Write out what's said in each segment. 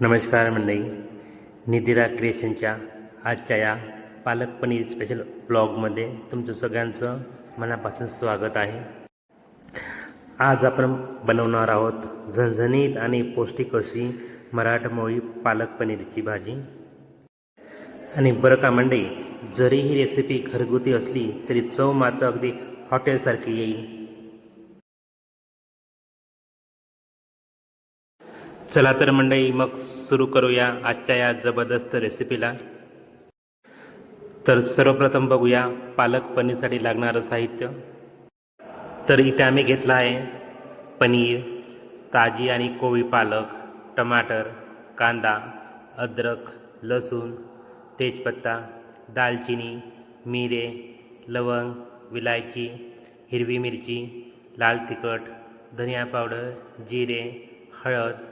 नमस्कार मंडळी, निधिरा क्रिएशनच्या आजच्या या पालक पनीर स्पेशल ब्लॉगमध्ये तुमचं सगळ्यांचं मनापासून स्वागत आहे. आज आपण बनवणार आहोत झणझणीत आणि पौष्टिक अशी मराठमोळी पालक पनीरची भाजी. आणि बरं का मंडळी, जरी ही रेसिपी घरगुती असली तरी चव मात्र अगदी हॉटेलसारखी येईल. चला तर मंडळी, मग सुरू करूया आजच्या या जबरदस्त रेसिपीला. तर सर्वप्रथम बघूया पालक पनीरसाठी लागणारं साहित्य. तर इथे आम्ही घेतलं आहे पनीर, ताजी आणि कोवळी पालक, टमाटर, कांदा, अद्रक, लसूण, तेजपत्ता, दालचिनी, मिरे, लवंग, विलायची, हिरवी मिरची, लाल तिखट, धनिया पावडर, जिरे, हळद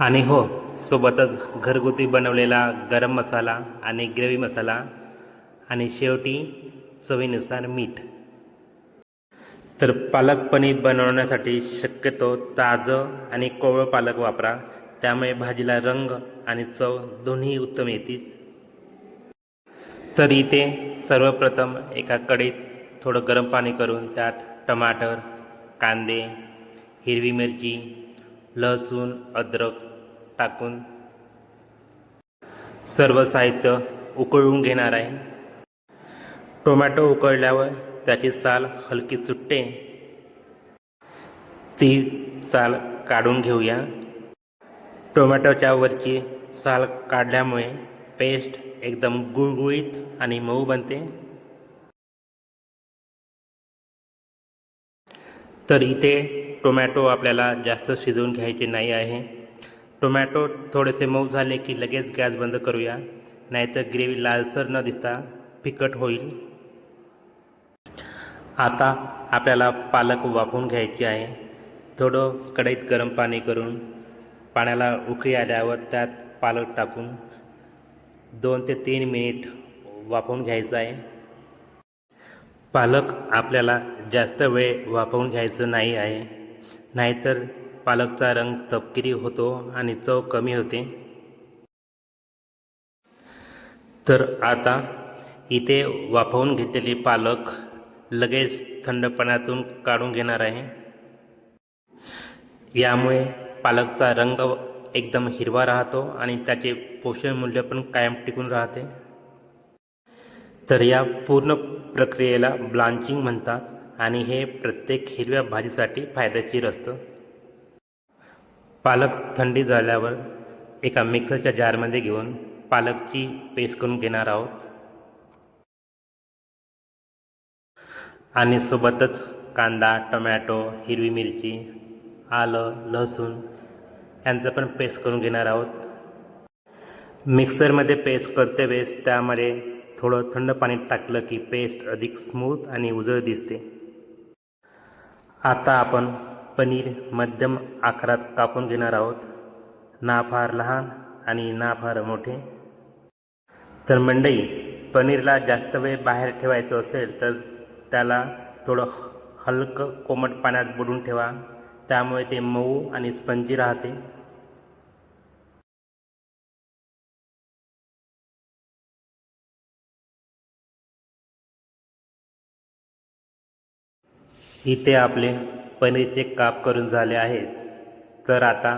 आणि हो, सोबतच घरगुती बनवलेला गरम मसाला आणि ग्रेव्ही मसाला आणि शेवटी चवीनुसार मीठ. तर पालक पनीर बनवण्यासाठी शक्यतो ताजं आणि कोवळं पालक वापरा, त्यामुळे भाजीला रंग आणि चव दोन्ही उत्तम येतील. तर इथे सर्वप्रथम एका कढईत थोडं गरम पाणी करून त्यात टमाटर, कांदे, हिरवी मिरची, लसूण, अद्रक टाकून सर्व साहित्य उकळून घेणार आहे. टोमॅटो उकळल्यावर त्याची साल हलकी सुटते, ती साल काढून घेऊया. टोमॅटोच्या वरची साल काढल्यामुळे पेस्ट एकदम गुळगुळीत आणि मऊ बनते. तर इथे टोमॅटो आपल्याला जास्त शिजवून घ्यायचे नाही आहे. टोमॅटो थोडेसे मऊ झाले की लगेच गॅस बंद करूया, नाहीतर ग्रेव्ही लालसर न दिसता फिकट होईल. आता आपल्याला पालक वाफवून घ्यायची आहे. थोडं कढईत गरम पाणी करून पाण्याला उकळी आल्यावर त्यात पालक टाकून 2 ते 3 मिनिट वाफवून घ्यायचं आहे. पालक आपल्याला जास्त वेळ वाफवून घ्यायचं नाही आहे, नाहीतर पालकचा रंग तपकिरी होतो आणि चव कमी होते. तर आता इथे वाफवून घेतलेली पालक लगेच थंड पाण्यातून काढून घेणार आहे. यामुळे पालकचा रंग एकदम हिरवा राहतो आणि त्याचे पोषण मूल्य पण कायम टिकून राहते. तर या पूर्ण प्रक्रियेला ब्लांचिंग म्हणतात आणि हे प्रत्येक हिरव्या भाजीसाठी फायदेशीर असतं. पालक थंडी झाल्यावर एका मिक्सरच्या जारमध्ये घेऊन पालकची पेस्ट करून घेणार आहोत आणि सोबतच कांदा, टोमॅटो, हिरवी मिरची, आलं, लसूण यांचं पण पेस्ट करून घेणार आहोत. मिक्सरमध्ये पेस्ट करते वेळेस त्यामध्ये थोडं थंड पाणी टाकलं की पेस्ट अधिक स्मूथ आणि उजळ दिसते. आता आपण पनीर मध्यम आकारात कापून घेणार आहोत, ना फार लहान आणि ना फार मोठे. तर मंडई, पनीरला जास्त वेळ बाहेर ठेवायचं असेल तर त्याला थोडं हलकं कोमट पाण्यात बुडवून ठेवा, त्यामुळे ते मऊ आणि स्पंजी राहते. इथे आपले पनीरचे काप करून झाले आहेत. तर आता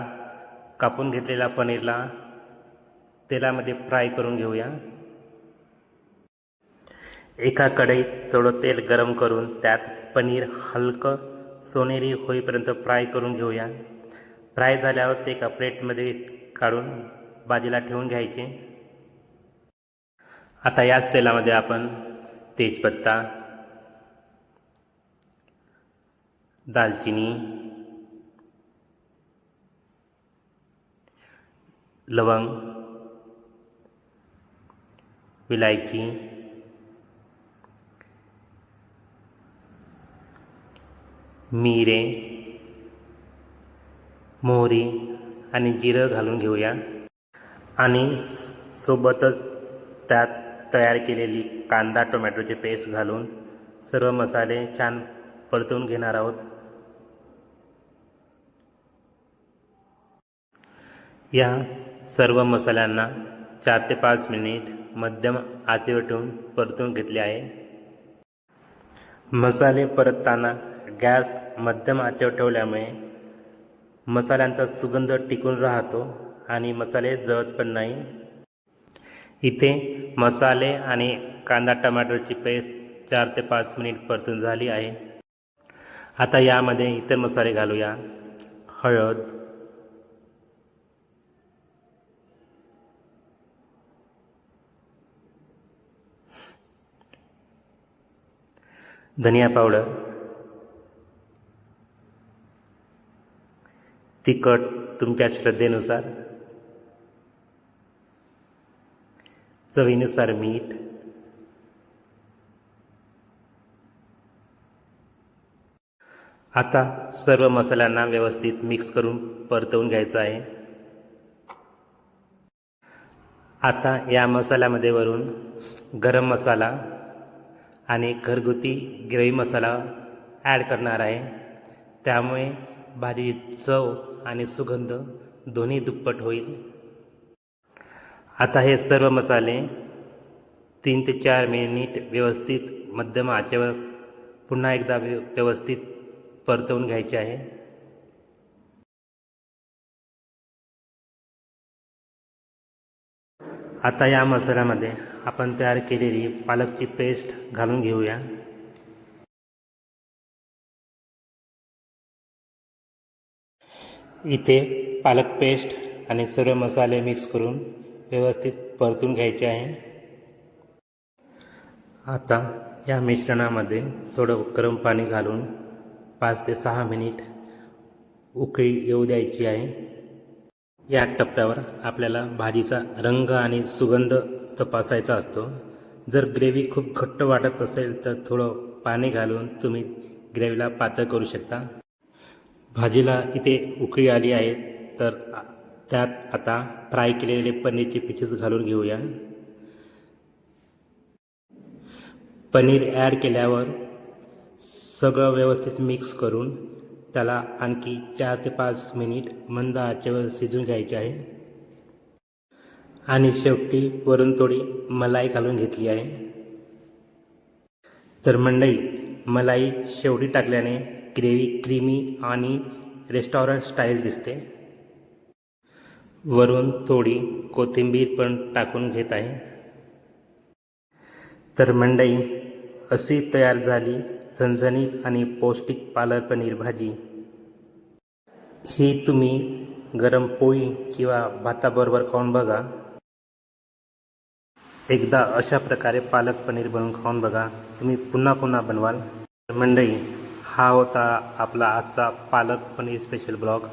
कापून घेतलेल्या पनीरला तेलामध्ये फ्राय करून घेऊया. एका कढईत थोडं तेल गरम करून त्यात पनीर हलकं सोनेरी होईपर्यंत फ्राय करून घेऊया. फ्राय झाल्यावर ते एका प्लेटमध्ये काढून बाजूला ठेवून घ्यायचे. आता याच तेलामध्ये आपण तेजपत्ता, दालचिनी, लवंग, विलायची, मिरे, मोहरी आणि जिरं घालून घेऊया आणि सोबतच त्यात तयार केलेली कांदा टोमॅटोची पेस्ट घालून सर्व मसाले छान परतून घेणार आहोत. या सर्व मसाल्यांना 4 ते 5 मिनिट मध्यम आचेवर ठेवून परतून घेतले आहे. मसाले परतताना गॅस मध्यम आचेवर ठेवल्यामुळे मसाल्यांचा सुगंध टिकून राहतो आणि मसाले जळत पण नाही. इथे मसाले आणि कांदा टमाटरची पेस्ट 4 ते 5 मिनिट परतून झाली आहे. आता यामध्ये इतर मसाले घालूया. हळद, धनिया पावडर, तिखट तुमच्या श्रद्धेनुसार, चवीनुसार मीठ, आता सर्व मसाल्यांना व्यवस्थित मिक्स करून परतवून घ्यायचं आहे. आता या मसाल्यामध्ये वरून गरम मसाला आणि घरगुती ग्रेव्ही मसाला ॲड करणार आहे. त्यामुळे भाजीची चव आणि सुगंध दोन्ही दुप्पट होईल. आता हे सर्व मसाले 3 ते 4 मिनिट व्यवस्थित मध्यम आचेवर पुन्हा एकदा व्यवस्थित परतवून घ्यायचे आहे. आता या मसाल्यामध्ये आपण तयार केलेली पालकची पेस्ट घालून घेऊया. इथे पालक पेस्ट आणि सर्व मसाले मिक्स करून व्यवस्थित परतून घ्यायचे आहे. आता या मिश्रणामध्ये थोडं गरम पाणी घालून 5 ते 6 मिनिट उकळी येऊ द्यायची आहे. या टप्प्यावर आपल्याला भाजीचा रंग आणि सुगंध तपासायचा असतो. जर ग्रेव्ही खूप घट्ट वाटत असेल तर थोडं पाणी घालून तुम्ही ग्रेव्हीला पातळ करू शकता. भाजीला इथे उकळी आली आहे तर त्यात आता फ्राय केलेले पनीरचे पीसेस घालून घेऊया. पनीर ॲड केल्यावर सगळं व्यवस्थित मिक्स करून त्याला आणखी 4 ते 5 मिनिट मंद आचेवर शिजवून घ्यायचे आहे. आणि शेवटी वरून थोडी मलाई घालून घेतली आहे. तर मंडळी, मलाई शेवटी टाकल्याने ग्रेव्ही क्रीमी आणि रेस्टॉरंट स्टाईल दिसते. वरून थोडी कोथिंबीर पण टाकून घेत आहे. तर मंडळी, अशी तयार झाली झणझणीत आणि पौष्टिक पालक पनीर भाजी. ही तुम्ही गरम पोळी किंवा भाताबरोबर खाऊन बघा. एकदा अशा प्रकारे पालक पनीर बनवून खाऊन बघा, तुम्ही पुन्हा पुन्हा बनवाल. मंडळी, हा होता आपला आजचा palak paneer special blog.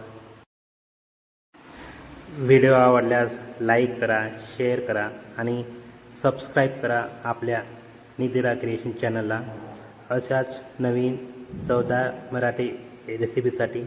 Video आवडल्यास लाईक करा, शेअर करा आणि सबस्क्राईब करा आपल्या निधिरा क्रिएशन चॅनलला. अशाच नवीन चवदार मराठी रेसिपीसाठी.